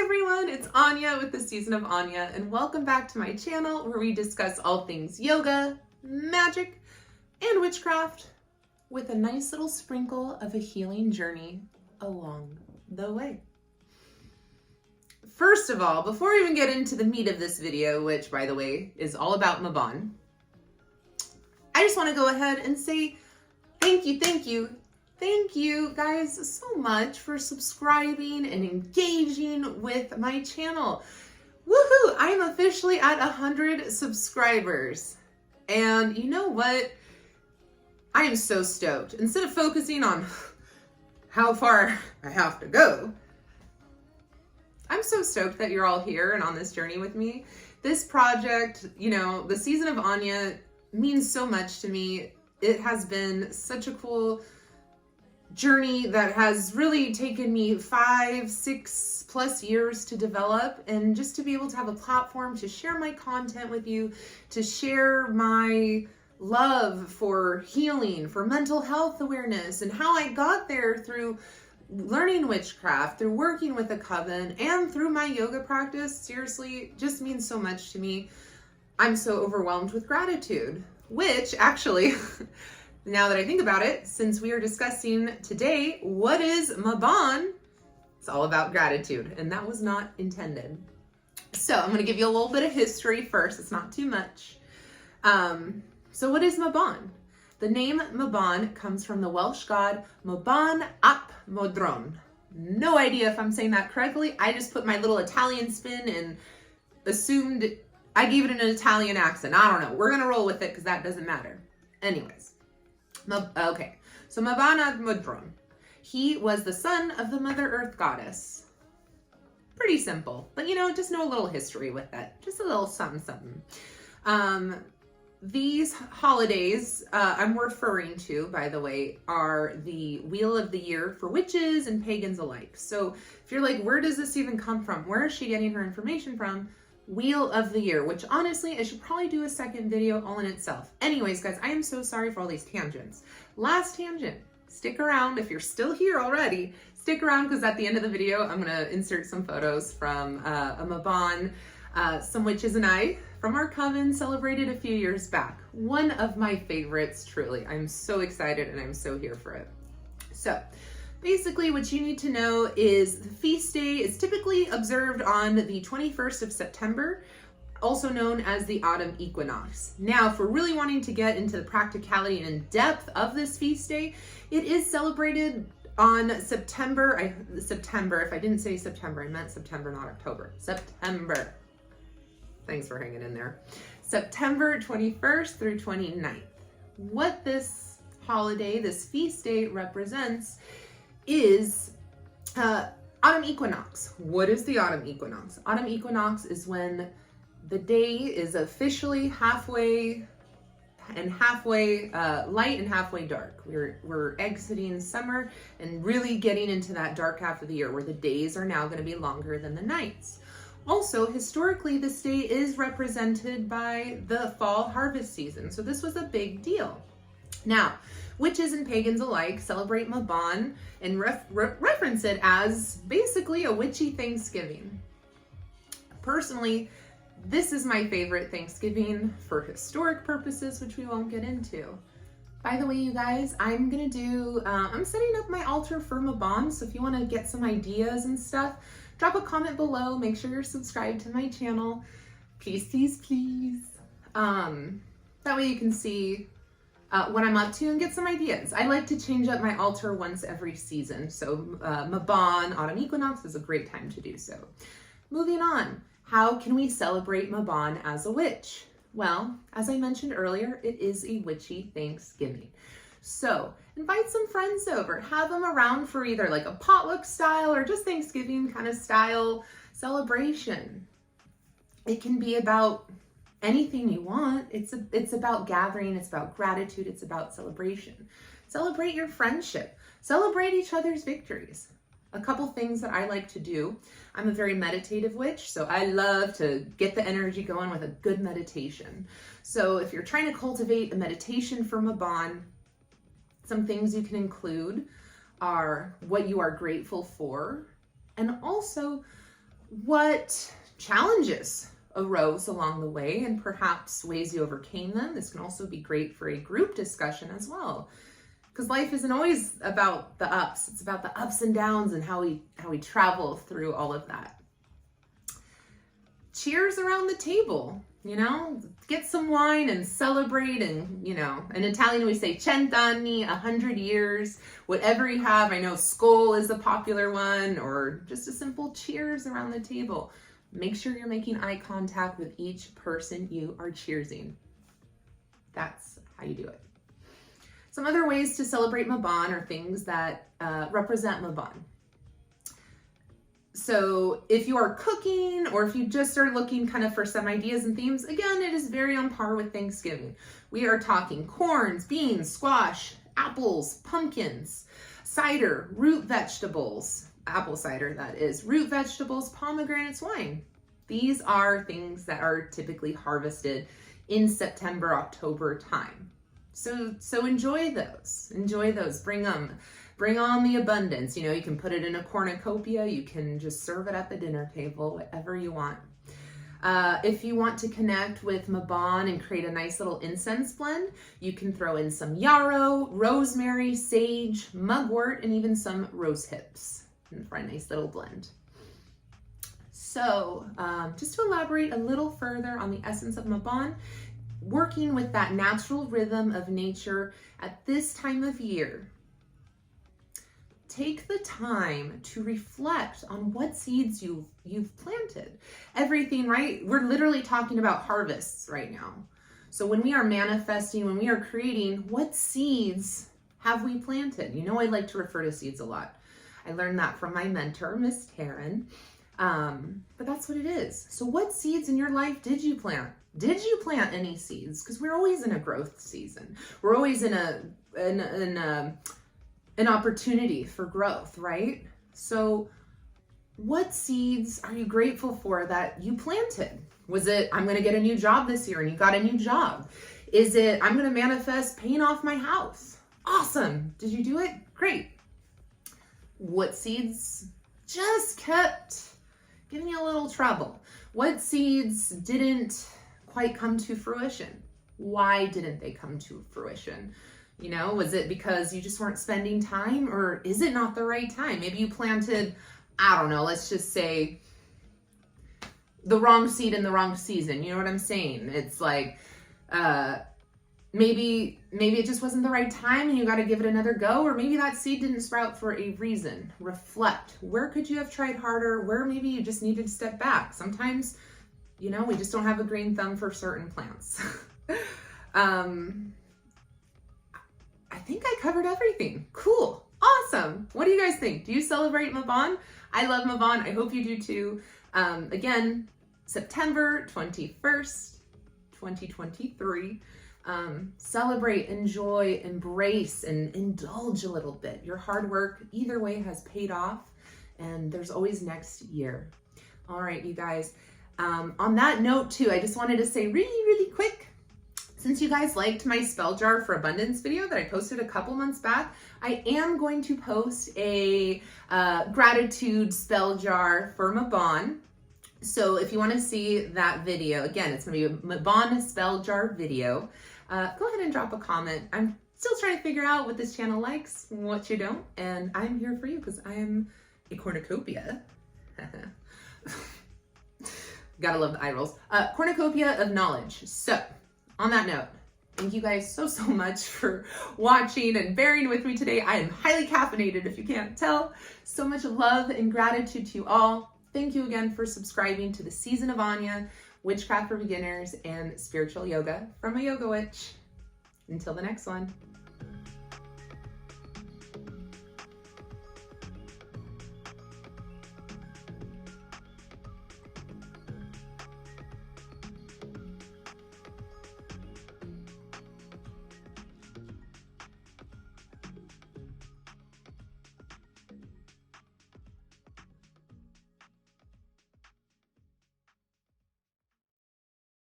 everyone, it's Anya with the Season of Anya, and welcome back to my channel where we discuss all things yoga, magic, and witchcraft with a nice little sprinkle of a healing journey along the way. First of all, before we even get into the meat of this video, which by the way is all about Mabon, I just want to go ahead and say thank you guys so much for subscribing and engaging with my channel. Woohoo! I am officially at 100 subscribers. And you know what? I am so stoked. Instead of focusing on how far I have to go, I'm so stoked that you're all here and on this journey with me. This project, you know, the Season of Anya means so much to me. It has been such a cool journey that has really taken me 5-6+ years to develop, and just to be able to have a platform to share my content with you, to share my love for healing, for mental health awareness, and how I got there through learning witchcraft, through working with a coven, and through my yoga practice. Seriously, just means so much to me. I'm so overwhelmed with gratitude, which actually now that I think about it, since we are discussing today, what is Mabon? It's all about gratitude, and that was not intended. So I'm going to give you a little bit of history first. It's not too much. So what is Mabon? The name Mabon comes from the Welsh god Mabon ap Modron. No idea if I'm saying that correctly. I just put my little Italian spin and assumed I gave it an Italian accent. I don't know. We're going to roll with it because that doesn't matter. Anyways. Okay, so Mabon ap Modron. He was the son of the Mother Earth goddess. Pretty simple, but you know, just know a little history with that. Just a little something. These holidays I'm referring to, by the way, are the Wheel of the Year for witches and pagans alike. So if you're like, where does this even come from? Where is she getting her information from? Wheel of the Year, which honestly, I should probably do a second video all in itself. Anyways, guys, I am so sorry for all these tangents. Last tangent, stick around if you're still here already. Stick around because at the end of the video, I'm going to insert some photos from a Mabon, some witches and I from our coven celebrated a few years back. One of my favorites, truly. I'm so excited and I'm so here for it. So basically, what you need to know is the feast day is typically observed on the 21st of September, also known as the autumn equinox. Now, if we're really wanting to get into the practicality and in depth of this feast day, it is celebrated on September, if I didn't say September, I meant September, not October. September. Thanks for hanging in there. September 21st through 29th. What this holiday, this feast day represents is autumn equinox. What is the autumn equinox? Autumn equinox is when the day is officially halfway light and halfway dark. We're exiting summer and really getting into that dark half of the year where the days are now going to be longer than the nights. Also, historically, this day is represented by the fall harvest season. So this was a big deal. Now, witches and pagans alike celebrate Mabon and reference it as basically a witchy Thanksgiving. Personally, this is my favorite Thanksgiving for historic purposes, which we won't get into. By the way, you guys, I'm setting up my altar for Mabon, so if you want to get some ideas and stuff, drop a comment below. Make sure you're subscribed to my channel. Please, please, please. That way you can see what I'm up to and get some ideas. I like to change up my altar once every season. So Mabon, autumn equinox is a great time to do so. Moving on, how can we celebrate Mabon as a witch? Well, as I mentioned earlier, it is a witchy Thanksgiving. So invite some friends over, have them around for either like a potluck style or just Thanksgiving kind of style celebration. It can be about anything you want. It's about gathering, it's about gratitude, it's about celebration. Celebrate your friendship, celebrate each other's victories. A couple things that I like to do. I'm a very meditative witch, so I love to get the energy going with a good meditation. So if you're trying to cultivate a meditation for Mabon, some things you can include are what you are grateful for, and also what challenges arose along the way and perhaps ways you overcame them. This can also be great for a group discussion as well, because life isn't always about the ups. It's about the ups and downs and how we travel through all of that. Cheers around the table, get some wine and celebrate. And, in Italian we say cent'anni, 100 years, whatever you have. I know skål is a popular one, or just a simple cheers around the table. Make sure you're making eye contact with each person you are cheersing. That's how you do it. Some other ways to celebrate Mabon are things that represent Mabon. So if you are cooking, or if you just started looking kind of for some ideas and themes, again, it is very on par with Thanksgiving. We are talking corns, beans, squash, apples, pumpkins, cider, root vegetables, apple cider that is, root vegetables, pomegranates, wine. These are things that are typically harvested in September, October time. So enjoy those. Enjoy those. Bring them. Bring on the abundance. You can put it in a cornucopia. You can just serve it at the dinner table, whatever you want. If you want to connect with Mabon and create a nice little incense blend, you can throw in some yarrow, rosemary, sage, mugwort, and even some rose hips for a nice little blend. So just to elaborate a little further on the essence of Mabon, working with that natural rhythm of nature at this time of year, take the time to reflect on what seeds you've planted. Everything, right? We're literally talking about harvests right now. So when we are manifesting, when we are creating, what seeds have we planted? I like to refer to seeds a lot. I learned that from my mentor, Miss Taryn. But that's what it is. So what seeds in your life did you plant? Did you plant any seeds? Because we're always in a growth season. We're always in an opportunity for growth, right? So what seeds are you grateful for that you planted? Was it, I'm going to get a new job this year, and you got a new job? Is it, I'm going to manifest paying off my house? Awesome. Did you do it? Great. What seeds just kept giving you a little trouble? What seeds didn't quite come to fruition? Why didn't they come to fruition? Was it because you just weren't spending time, or is it not the right time? Maybe you planted, I don't know, let's just say the wrong seed in the wrong season. You know what I'm saying? It's like, maybe it just wasn't the right time and you got to give it another go, or maybe that seed didn't sprout for a reason. Reflect. Where could you have tried harder? Where maybe you just needed to step back? Sometimes, we just don't have a green thumb for certain plants. I think I covered everything. Cool. Awesome. What do you guys think? Do you celebrate Mabon? I love Mabon. I hope you do too. Again, September 21st, 2023. Celebrate, enjoy, embrace, and indulge a little bit. Your hard work, either way, has paid off, and there's always next year. All right, you guys. On that note too, I just wanted to say really, really quick, since you guys liked my spell jar for abundance video that I posted a couple months back, I am going to post a gratitude spell jar for Mabon. So if you want to see that video, again, it's going to be a Mabon spell jar video. Go ahead and drop a comment. I'm still trying to figure out what this channel likes and what you don't, and I'm here for you because I am a cornucopia. Gotta love the eye rolls. Cornucopia of knowledge. So on that note, thank you guys so much for watching and bearing with me today. I am highly caffeinated, if you can't tell. So much love and gratitude to you all. Thank you again for subscribing to the Season of Anya, Witchcraft for Beginners, and Spiritual Yoga from a Yoga Witch. Until the next one.